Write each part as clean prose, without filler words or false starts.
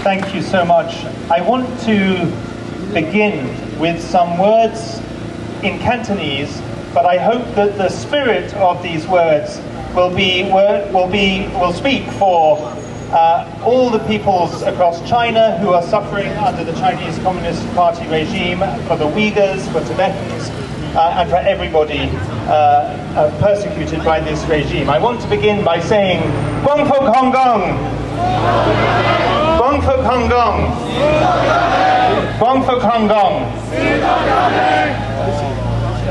Thank you so much. I want to begin with some words in Cantonese, but I hope that the spirit of these words will speak for all the peoples across China who are suffering under the Chinese Communist Party regime, for the Uyghurs, for Tibetans, and for everybody persecuted by this regime. I want to begin by saying, Guang Fok Hong Kong! Guang Fok Hong Kong! Guang Fok Hong Kong!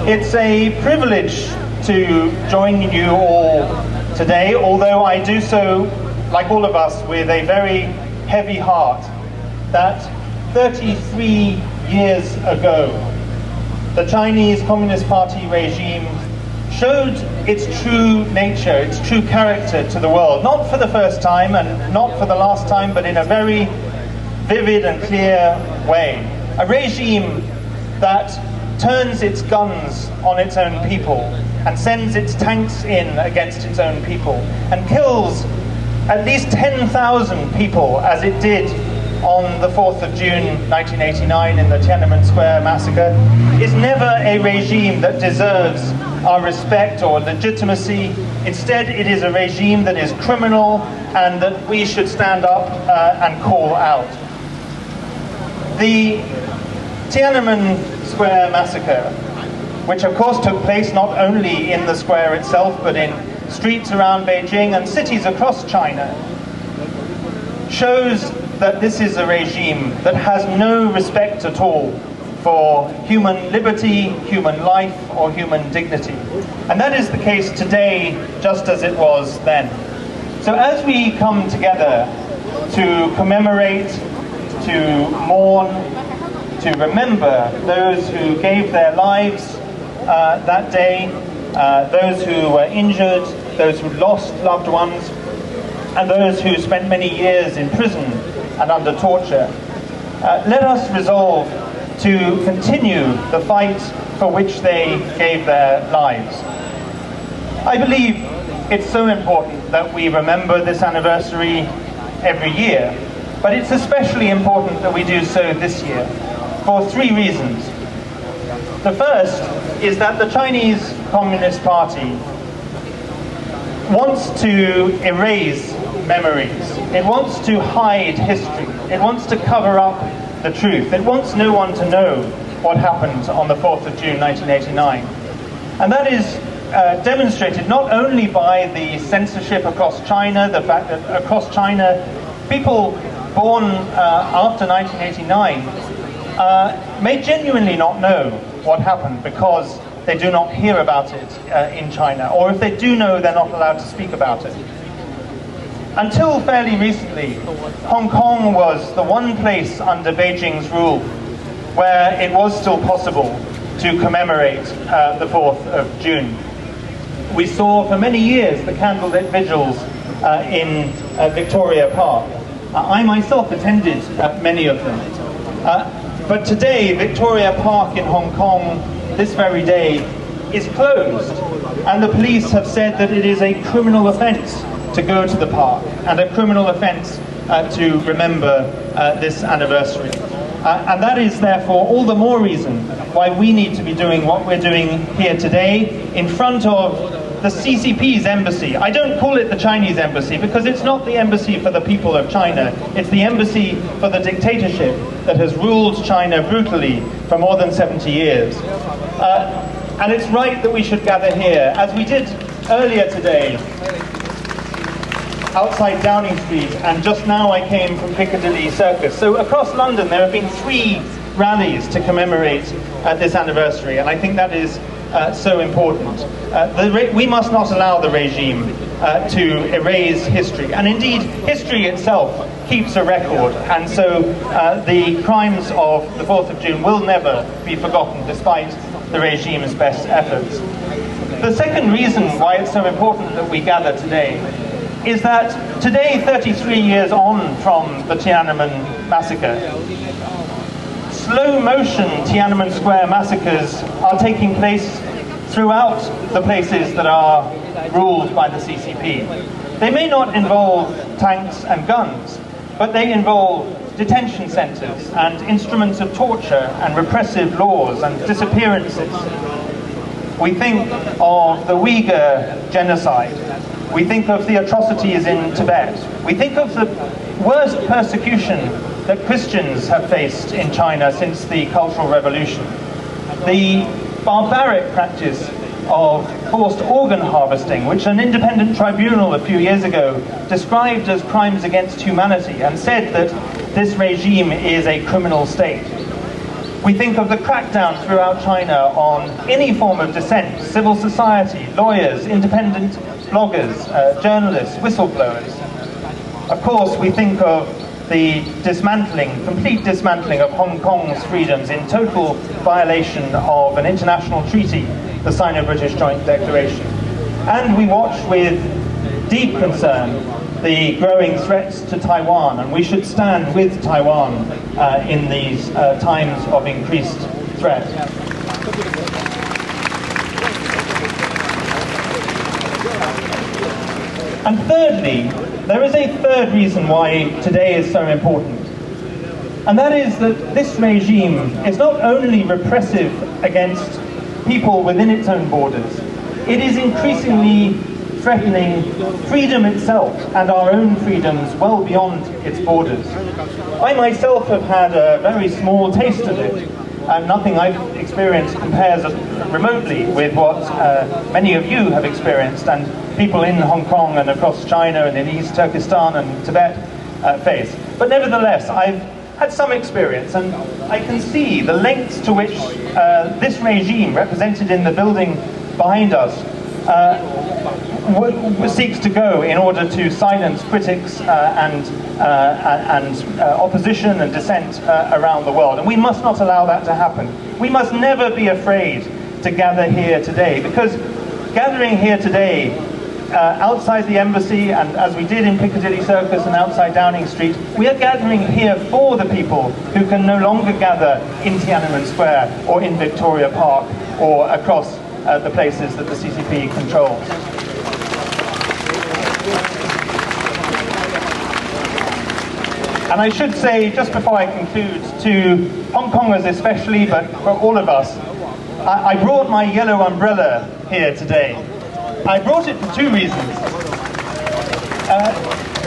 It's a privilege to join you all today, although I do so, like all of us, with a very heavy heart, that 33 years ago, the Chinese Communist Party regime showed its true nature, its true character to the world, not for the first time and not for the last time, but in a very vivid and clear way. A regime that turns its guns on its own people and sends its tanks in against its own people and kills at least 10,000 people, as it did on the 4th of June 1989 in the Tiananmen Square massacre, is never a regime that deserves our respect or legitimacy. Instead, it is a regime that is criminal and that we should stand up and call out. The Tiananmen Square massacre, which of course took place not only in the square itself, but in streets around Beijing and cities across China, shows that this is a regime that has no respect at all for human liberty, human life, or human dignity. And that is the case today, just as it was then. So as we come together to commemorate, to mourn, to remember those who gave their lives that day, those who were injured, those who lost loved ones, and those who spent many years in prison and under torture, let us resolve to continue the fight for which they gave their lives. I believe it's so important that we remember this anniversary every year, but it's especially important that we do so this year for three reasons. The first is that the Chinese Communist Party wants to erase memories. It wants to hide history. It wants to cover up the truth. It wants no one to know what happened on the 4th of June 1989. And that is demonstrated not only by the censorship across China, the fact that across China, people born after 1989 may genuinely not know what happened because they do not hear about it in China, or if they do know, they're not allowed to speak about it. Until fairly recently, Hong Kong was the one place under Beijing's rule where it was still possible to commemorate the 4th of June. We saw for many years the candlelit vigils in Victoria Park. I myself attended many of them. But today, Victoria Park in Hong Kong, this very day, is closed. And the police have said that it is a criminal offence to go to the park, and a criminal offence to remember this anniversary. And that is therefore all the more reason why we need to be doing what we're doing here today in front of the CCP's embassy. I don't call it the Chinese embassy because it's not the embassy for the people of China. It's the embassy for the dictatorship that has ruled China brutally for more than 70 years. And it's right that we should gather here, as we did earlier today, outside Downing Street, and just now I came from Piccadilly Circus. So across London there have been 3 rallies to commemorate this anniversary, and I think that is so important. We must not allow the regime to erase history, and indeed history itself keeps a record, and so the crimes of the 4th of June will never be forgotten despite the regime's best efforts. The second reason why it's so important that we gather today is that today, 33 years on from the Tiananmen massacre, slow-motion Tiananmen Square massacres are taking place throughout the places that are ruled by the CCP. They may not involve tanks and guns, but they involve detention centers and instruments of torture and repressive laws and disappearances. We think of the Uyghur genocide. We think of the atrocities in Tibet. We think of the worst persecution that Christians have faced in China since the Cultural Revolution. The barbaric practice of forced organ harvesting, which an independent tribunal a few years ago described as crimes against humanity and said that this regime is a criminal state. We think of the crackdown throughout China on any form of dissent, civil society, lawyers, independent bloggers, journalists, whistleblowers. Of course, we think of the complete dismantling of Hong Kong's freedoms in total violation of an international treaty, the Sino-British Joint Declaration. And we watch with deep concern the growing threats to Taiwan, and we should stand with Taiwan in these times of increased threat. And thirdly, there is a third reason why today is so important. And that is that this regime is not only repressive against people within its own borders, it is increasingly threatening freedom itself and our own freedoms well beyond its borders. I myself have had a very small taste of it, and nothing I've experienced compares remotely with what many of you have experienced and people in Hong Kong and across China and in East Turkestan and Tibet face. But nevertheless, I've had some experience, and I can see the lengths to which this regime, represented in the building behind us, seeks to go in order to silence critics and opposition and dissent around the world. And we must not allow that to happen. We must never be afraid to gather here today, because gathering here today outside the embassy, and as we did in Piccadilly Circus and outside Downing Street, we are gathering here for the people who can no longer gather in Tiananmen Square or in Victoria Park or across the places that the CCP controls. And I should say, just before I conclude, to Hong Kongers especially, but for all of us, I brought my yellow umbrella here today. I brought it for two reasons.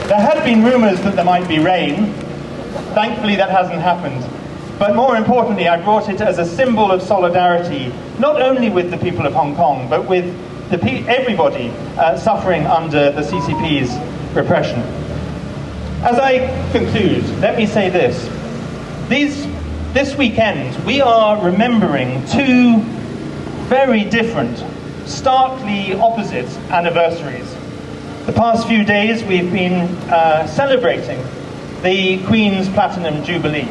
There had been rumours that there might be rain. Thankfully that hasn't happened. But more importantly, I brought it as a symbol of solidarity, not only with the people of Hong Kong, but with everybody suffering under the CCP's repression. As I conclude, let me say this. This weekend, we are remembering two very different, starkly opposite anniversaries. The past few days, we've been celebrating the Queen's Platinum Jubilee.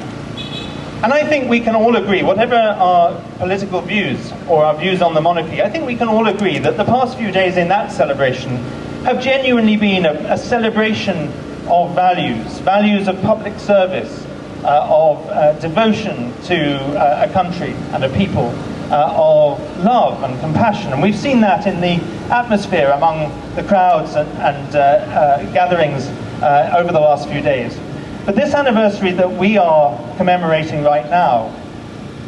And I think we can all agree, whatever our political views or our views on the monarchy, I think we can all agree that the past few days in that celebration have genuinely been a celebration of values of public service, of devotion to a country and a people, of love and compassion. And we've seen that in the atmosphere among the crowds and gatherings over the last few days. But this anniversary that we are commemorating right now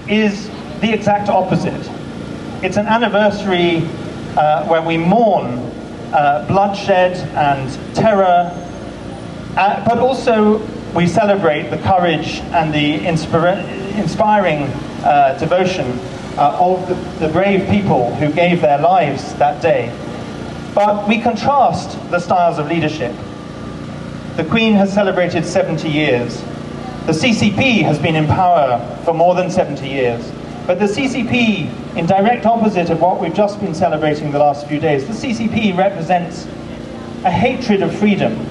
is the exact opposite. It's an anniversary where we mourn bloodshed and terror, but also we celebrate the courage and the inspiring devotion of the brave people who gave their lives that day. But we contrast the styles of leadership. The Queen has celebrated 70 years. The CCP has been in power for more than 70 years. But the CCP, in direct opposite of what we've just been celebrating the last few days, the CCP represents a hatred of freedom,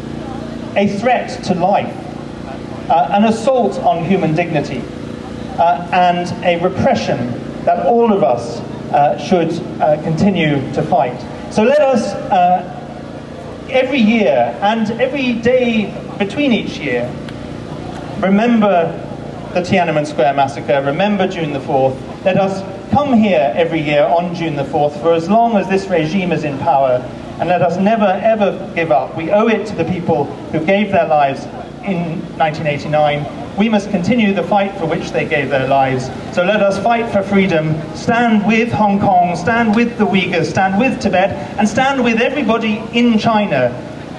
a threat to life, an assault on human dignity, and a repression that all of us should continue to fight. So let us every year and every day between each year remember the Tiananmen Square massacre, remember June the 4th. Let us come here every year on June the 4th for as long as this regime is in power, and let us never ever give up. We owe it to the people who gave their lives in 1989, we must continue the fight for which they gave their lives. So let us fight for freedom, stand with Hong Kong, stand with the Uyghurs, stand with Tibet, and stand with everybody in China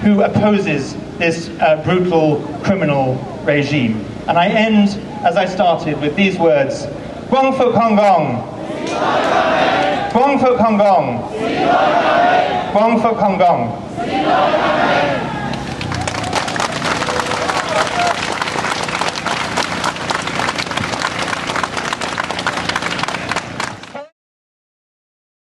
who opposes this brutal criminal regime. And I end, as I started, with these words: Guang Fu Hong Kong! Guang Fu Hong Kong! Guang Fu Hong Kong!